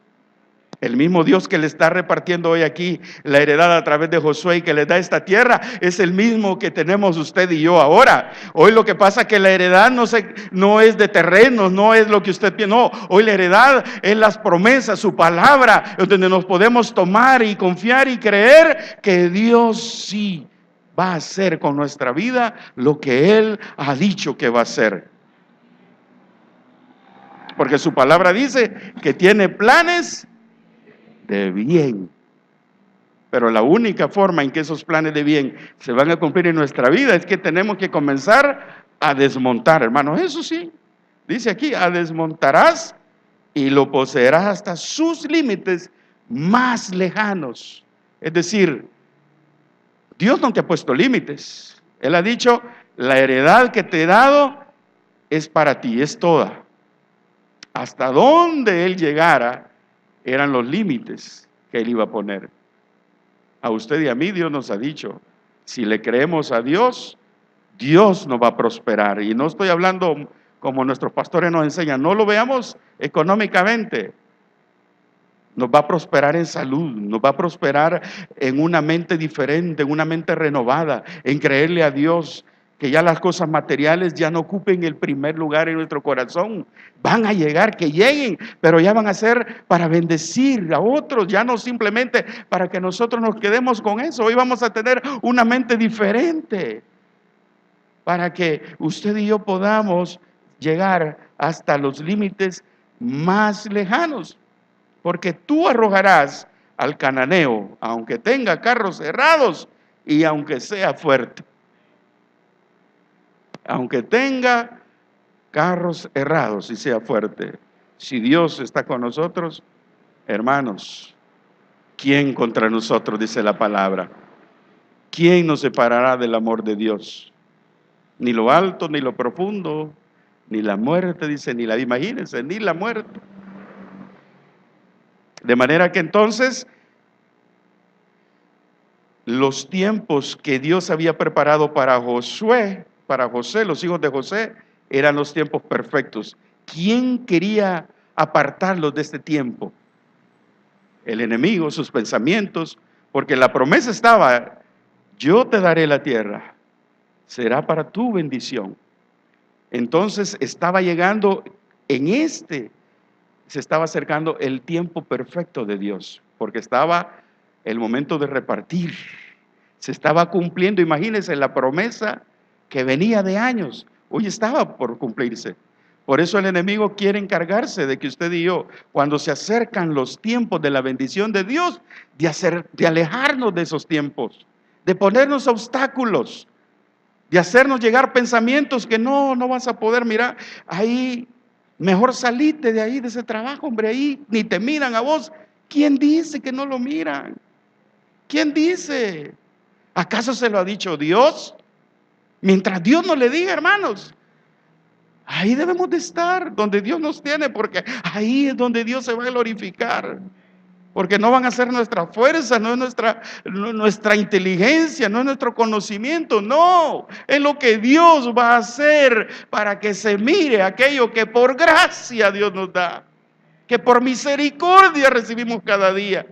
A: El mismo Dios que le está repartiendo hoy aquí la heredad a través de Josué y que le da esta tierra, es el mismo que tenemos usted y yo ahora. Hoy lo que pasa es que la heredad no es de terrenos, no es lo que usted piensa, no. Hoy la heredad es las promesas, su palabra, donde nos podemos tomar y confiar y creer que Dios sí va a hacer con nuestra vida lo que Él ha dicho que va a hacer. Porque su palabra dice que tiene planes de bien. Pero la única forma en que esos planes de bien se van a cumplir en nuestra vida es que tenemos que comenzar a desmontar, hermanos. Eso sí, dice aquí, desmontarás y lo poseerás hasta sus límites más lejanos. Es decir, Dios no te ha puesto límites. Él ha dicho, la heredad que te he dado es para ti, es toda. Hasta donde Él llegara eran los límites que Él iba a poner. A usted y a mí Dios nos ha dicho, si le creemos a Dios, Dios nos va a prosperar. Y no estoy hablando como nuestros pastores nos enseñan, no lo veamos económicamente. Nos va a prosperar en salud, nos va a prosperar en una mente diferente, en una mente renovada, en creerle a Dios, que ya las cosas materiales ya no ocupen el primer lugar en nuestro corazón. Van a llegar, que lleguen, pero ya van a ser para bendecir a otros, ya no simplemente para que nosotros nos quedemos con eso. Hoy vamos a tener una mente diferente para que usted y yo podamos llegar hasta los límites más lejanos. Porque tú arrojarás al cananeo, aunque tenga carros cerrados y aunque sea fuerte. Aunque tenga carros errados y sea fuerte. Si Dios está con nosotros, hermanos, ¿quién contra nosotros? Dice la palabra. ¿Quién nos separará del amor de Dios? Ni lo alto, ni lo profundo, ni la muerte, dice, ni la, imagínense, ni la muerte. De manera que entonces, los tiempos que Dios había preparado para Josué, para José, los hijos de José, eran los tiempos perfectos. ¿Quién quería apartarlos de este tiempo? El enemigo, sus pensamientos, porque la promesa estaba, yo te daré la tierra, será para tu bendición. Entonces estaba llegando en este se estaba acercando el tiempo perfecto de Dios, porque estaba el momento de repartir. Se estaba cumpliendo, imagínense, la promesa que venía de años. Hoy estaba por cumplirse. Por eso el enemigo quiere encargarse de que usted y yo, cuando se acercan los tiempos de la bendición de Dios, de alejarnos de esos tiempos, de ponernos obstáculos, de hacernos llegar pensamientos que no vas a poder. Mira, ahí, mejor salite de ahí, de ese trabajo, hombre, ahí ni te miran a vos. ¿Quién dice que no lo miran? ¿Quién dice? ¿Acaso se lo ha dicho Dios? Mientras Dios no le diga, hermanos, ahí debemos de estar, donde Dios nos tiene, porque ahí es donde Dios se va a glorificar. Porque no van a ser nuestra fuerza, no es nuestra inteligencia, no es nuestro conocimiento, no. Es lo que Dios va a hacer para que se mire aquello que por gracia Dios nos da, que por misericordia recibimos cada día.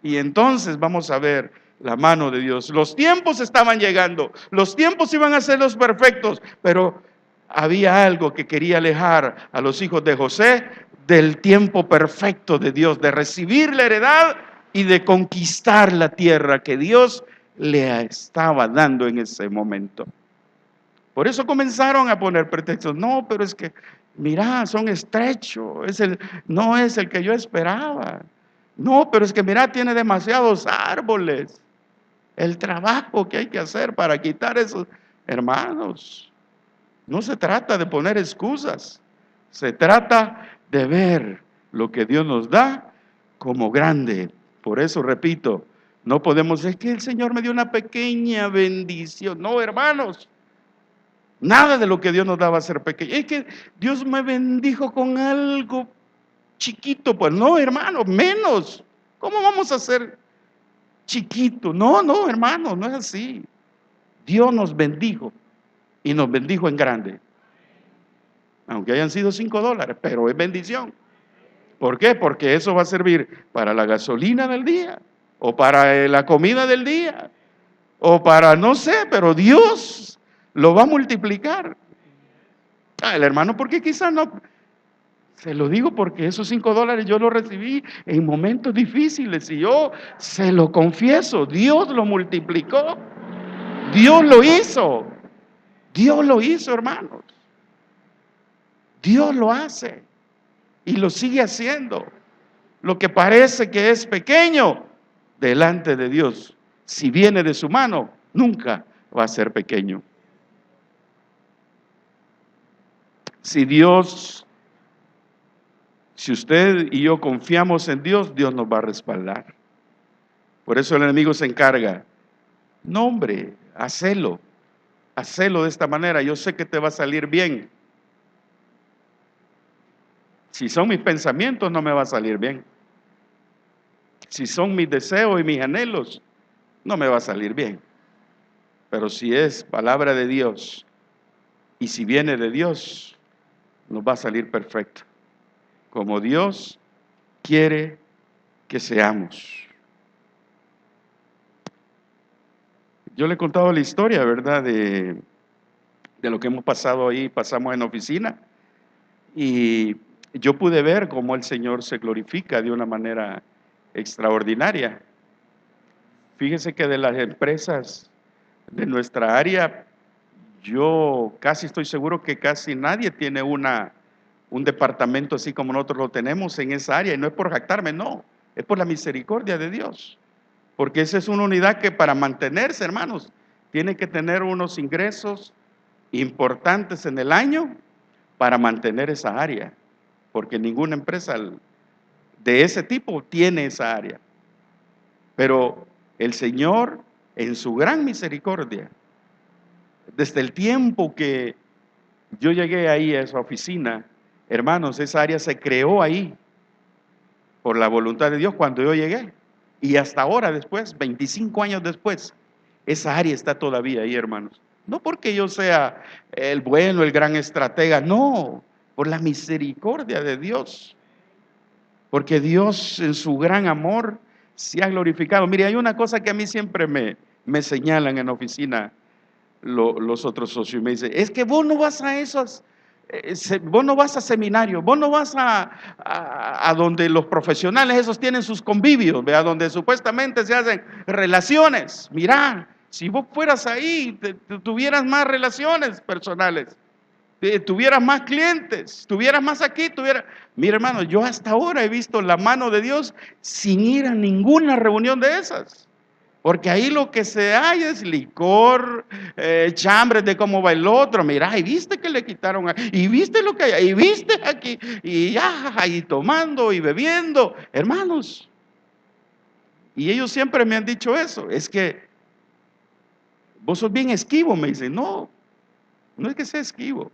A: Y entonces vamos a ver la mano de Dios. Los tiempos estaban llegando, los tiempos iban a ser los perfectos, pero había algo que quería alejar a los hijos de José del tiempo perfecto de Dios, de recibir la heredad y de conquistar la tierra que Dios le estaba dando en ese momento. Por eso comenzaron a poner pretextos. No, pero es que, mira, son estrechos, no es el que yo esperaba. No, pero es que mira, tiene demasiados árboles. El trabajo que hay que hacer para quitar esos. Hermanos, no se trata de poner excusas. Se trata de ver lo que Dios nos da como grande. Por eso repito, no podemos decir que el Señor me dio una pequeña bendición. No, hermanos, nada de lo que Dios nos da va a ser pequeño. Es que Dios me bendijo con algo chiquito. Pues no, hermano, menos. ¿Cómo vamos a ser chiquito? No, hermano, no es así. Dios nos bendijo y nos bendijo en grande. Aunque hayan sido $5, pero es bendición. ¿Por qué? Porque eso va a servir para la gasolina del día, o para la comida del día, o para, no sé, pero Dios lo va a multiplicar. El hermano, porque quizás no. Se lo digo porque esos $5 yo los recibí en momentos difíciles y yo se lo confieso, Dios lo multiplicó, Dios lo hizo, hermanos. Dios lo hace y lo sigue haciendo. Lo que parece que es pequeño delante de Dios, si viene de su mano, nunca va a ser pequeño. Si usted y yo confiamos en Dios, Dios nos va a respaldar. Por eso el enemigo se encarga. No, hombre, hacelo de esta manera, yo sé que te va a salir bien. Si son mis pensamientos, no me va a salir bien. Si son mis deseos y mis anhelos, no me va a salir bien. Pero si es palabra de Dios y si viene de Dios, nos va a salir perfecto, como Dios quiere que seamos. Yo le he contado la historia, ¿verdad? De lo que hemos pasado ahí, pasamos en la oficina, y yo pude ver cómo el Señor se glorifica de una manera extraordinaria. Fíjese que de las empresas de nuestra área, yo casi estoy seguro que casi nadie tiene un departamento así como nosotros lo tenemos en esa área, y no es por jactarme, no, es por la misericordia de Dios, porque esa es una unidad que para mantenerse, hermanos, tiene que tener unos ingresos importantes en el año para mantener esa área, porque ninguna empresa de ese tipo tiene esa área. Pero el Señor, en su gran misericordia, desde el tiempo que yo llegué ahí a esa oficina, hermanos, esa área se creó ahí por la voluntad de Dios cuando yo llegué. Y hasta ahora después, 25 años después, esa área está todavía ahí, hermanos. No porque yo sea el bueno, el gran estratega, no, por la misericordia de Dios. Porque Dios en su gran amor se ha glorificado. Mire, hay una cosa que a mí siempre me señalan en la oficina los otros socios. Me dicen, es que vos no vas a Vos no vas a seminario, vos no vas a donde los profesionales esos tienen sus convivios, ¿vea? Donde supuestamente se hacen relaciones. Mirá, si vos fueras ahí, tuvieras más relaciones personales, tuvieras más clientes, tuvieras más aquí, Mira, hermano, yo hasta ahora he visto la mano de Dios sin ir a ninguna reunión de esas. Porque ahí lo que se hay es licor, chambres de cómo va el otro. Mira, y viste que le quitaron, y viste lo que hay, y viste aquí, y ya, y tomando y bebiendo, hermanos. Y ellos siempre me han dicho eso, es que vos sos bien esquivo, me dicen. No, no es que sea esquivo,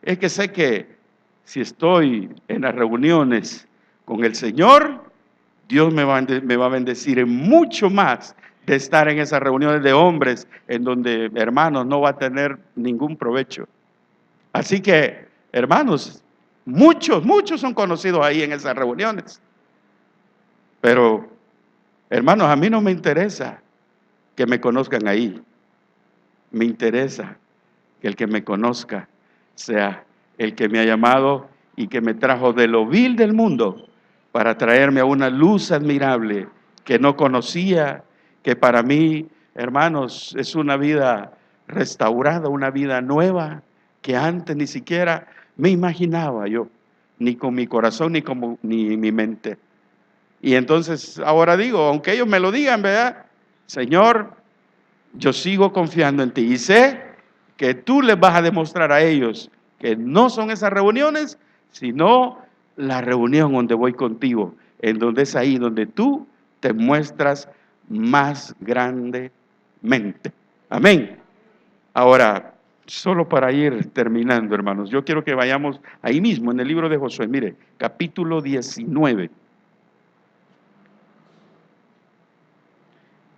A: es que sé que si estoy en las reuniones con el Señor, Dios me va a bendecir en mucho más de estar en esas reuniones de hombres en donde, hermanos, no va a tener ningún provecho. Así que, hermanos, muchos son conocidos ahí en esas reuniones. Pero, hermanos, a mí no me interesa que me conozcan ahí. Me interesa que el que me conozca sea el que me ha llamado y que me trajo de lo vil del mundo para traerme a una luz admirable que no conocía, que para mí, hermanos, es una vida restaurada, una vida nueva, que antes ni siquiera me imaginaba yo, ni con mi corazón, ni mi mente. Y entonces ahora digo, aunque ellos me lo digan, ¿verdad? Señor, yo sigo confiando en ti y sé que tú les vas a demostrar a ellos que no son esas reuniones, sino la reunión donde voy contigo, en donde es ahí donde tú te muestras más grandemente. Amén. Ahora, solo para ir terminando, hermanos, yo quiero que vayamos ahí mismo en el libro de Josué. Mire, capítulo 19.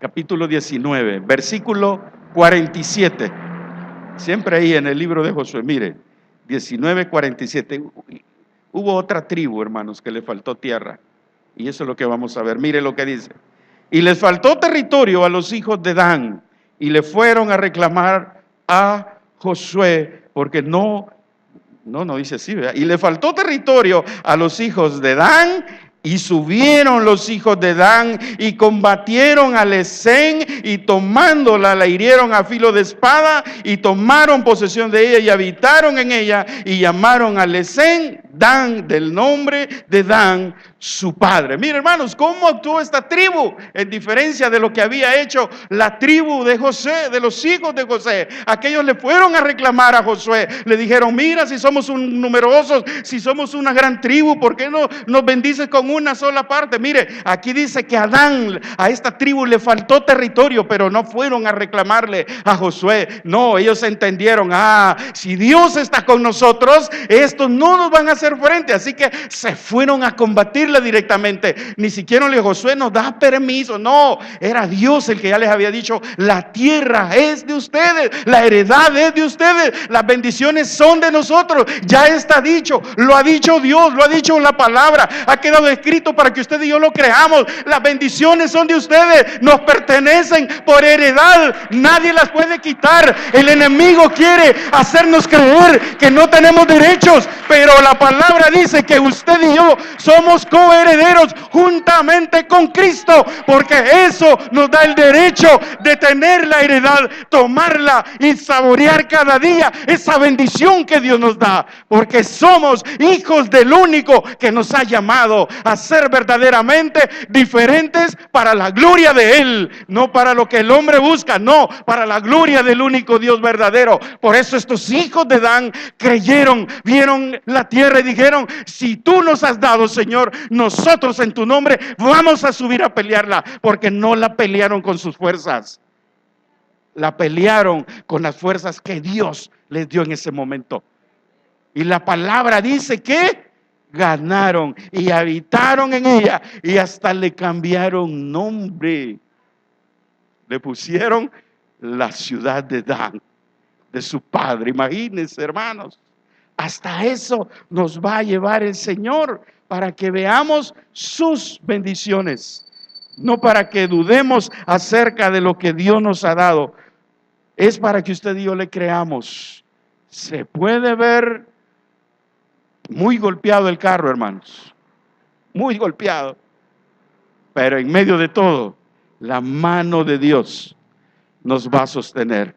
A: Capítulo 19, versículo 47. Siempre ahí en el libro de Josué, mire, 19, 47. Hubo otra tribu, hermanos, que le faltó tierra. Y eso es lo que vamos a ver. Mire lo que dice. Y les faltó territorio a los hijos de Dan, y le fueron a reclamar a Josué, porque no dice así, ¿verdad? Y le faltó territorio a los hijos de Dan, y subieron los hijos de Dan y combatieron a Lesén, y tomándola la hirieron a filo de espada, y tomaron posesión de ella y habitaron en ella, y llamaron a Lesén Dan, del nombre de Dan su padre. Mira, hermanos, cómo actuó esta tribu en diferencia de lo que había hecho la tribu de José, de los hijos de José. Aquellos le fueron a reclamar a Josué, le dijeron: mira, si somos numerosos, si somos una gran tribu, ¿por qué no nos bendices con una sola parte? Mire, aquí dice que a esta tribu le faltó territorio, pero no fueron a reclamarle a Josué. No, ellos entendieron: si Dios está con nosotros, estos no nos van a hacer frente. Así que se fueron a combatirle directamente. Ni siquiera Josué nos da permiso. No, era Dios el que ya les había dicho: la tierra es de ustedes, la heredad es de ustedes, las bendiciones son de nosotros. Ya está dicho, lo ha dicho Dios, lo ha dicho en la palabra, ha quedado escrito para que usted y yo lo creamos. Las bendiciones son de ustedes, nos pertenecen por heredad, nadie las puede quitar. El enemigo quiere hacernos creer que no tenemos derechos, pero la palabra dice que usted y yo somos coherederos juntamente con Cristo, porque eso nos da el derecho de tener la heredad, tomarla y saborear cada día esa bendición que Dios nos da, porque somos hijos del único que nos ha llamado a ser verdaderamente diferentes para la gloria de Él, no para lo que el hombre busca, no, para la gloria del único Dios verdadero. Por eso estos hijos de Dan creyeron, vieron la tierra y dijeron: si tú nos has dado, Señor, nosotros en tu nombre vamos a subir a pelearla, porque no la pelearon con sus fuerzas, la pelearon con las fuerzas que Dios les dio en ese momento. Y la palabra dice que ganaron y habitaron en ella, y hasta le cambiaron nombre, le pusieron la ciudad de Dan, de su padre. Imagínense, hermanos, hasta eso nos va a llevar el Señor, para que veamos sus bendiciones, no para que dudemos acerca de lo que Dios nos ha dado. Es para que usted y yo le creamos. Se puede ver Muy golpeado el carro, hermanos. Muy golpeado. Pero en medio de todo, la mano de Dios nos va a sostener.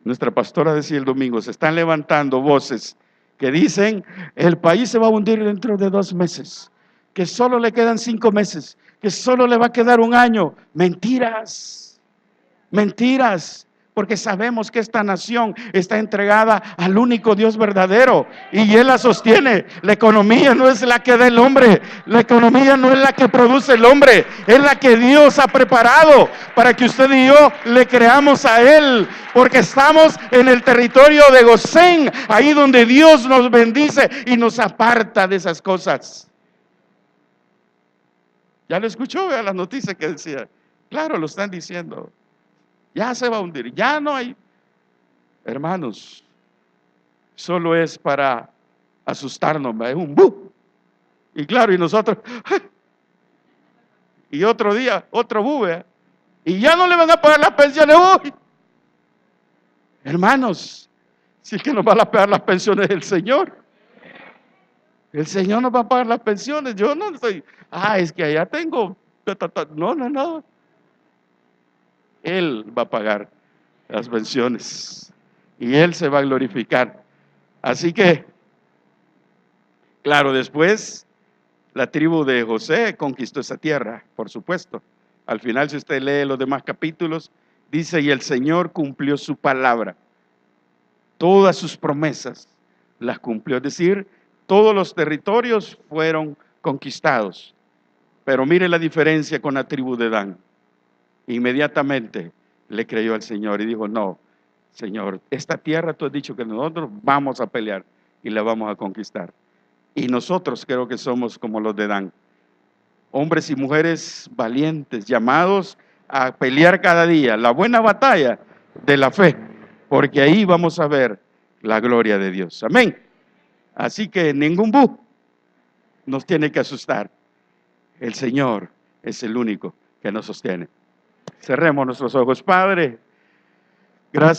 A: Nuestra pastora decía el domingo, se están levantando voces que dicen, el país se va a hundir dentro de 2 meses, que solo le quedan 5 meses, que solo le va a quedar 1 año. Mentiras, mentiras, porque sabemos que esta nación está entregada al único Dios verdadero y Él la sostiene. La economía no es la que da el hombre, la economía no es la que produce el hombre, es la que Dios ha preparado para que usted y yo le creamos a Él, porque estamos en el territorio de Gosén, ahí donde Dios nos bendice y nos aparta de esas cosas. Ya lo escuchó, vea la noticia que decía, claro, lo están diciendo. Ya se va a hundir, ya no hay. Hermanos, solo es para asustarnos, es un bu. Y claro, y nosotros, y otro día, otro bu, y ya no le van a pagar las pensiones hoy. Hermanos, si es que nos van a pagar las pensiones el Señor. El Señor nos va a pagar las pensiones. Yo no estoy, es que allá tengo. No. Él va a pagar las pensiones y Él se va a glorificar. Así que, claro, después la tribu de José conquistó esa tierra, por supuesto. Al final, si usted lee los demás capítulos, dice, y el Señor cumplió su palabra. Todas sus promesas las cumplió. Es decir, todos los territorios fueron conquistados. Pero mire la diferencia con la tribu de Dan. Inmediatamente le creyó al Señor y dijo, no, Señor, esta tierra tú has dicho que nosotros vamos a pelear y la vamos a conquistar. Y nosotros creo que somos como los de Dan. Hombres y mujeres valientes, llamados a pelear cada día, la buena batalla de la fe, porque ahí vamos a ver la gloria de Dios. Amén. Así que ningún bu nos tiene que asustar. El Señor es el único que nos sostiene. Cerremos nuestros ojos. Padre, gracias.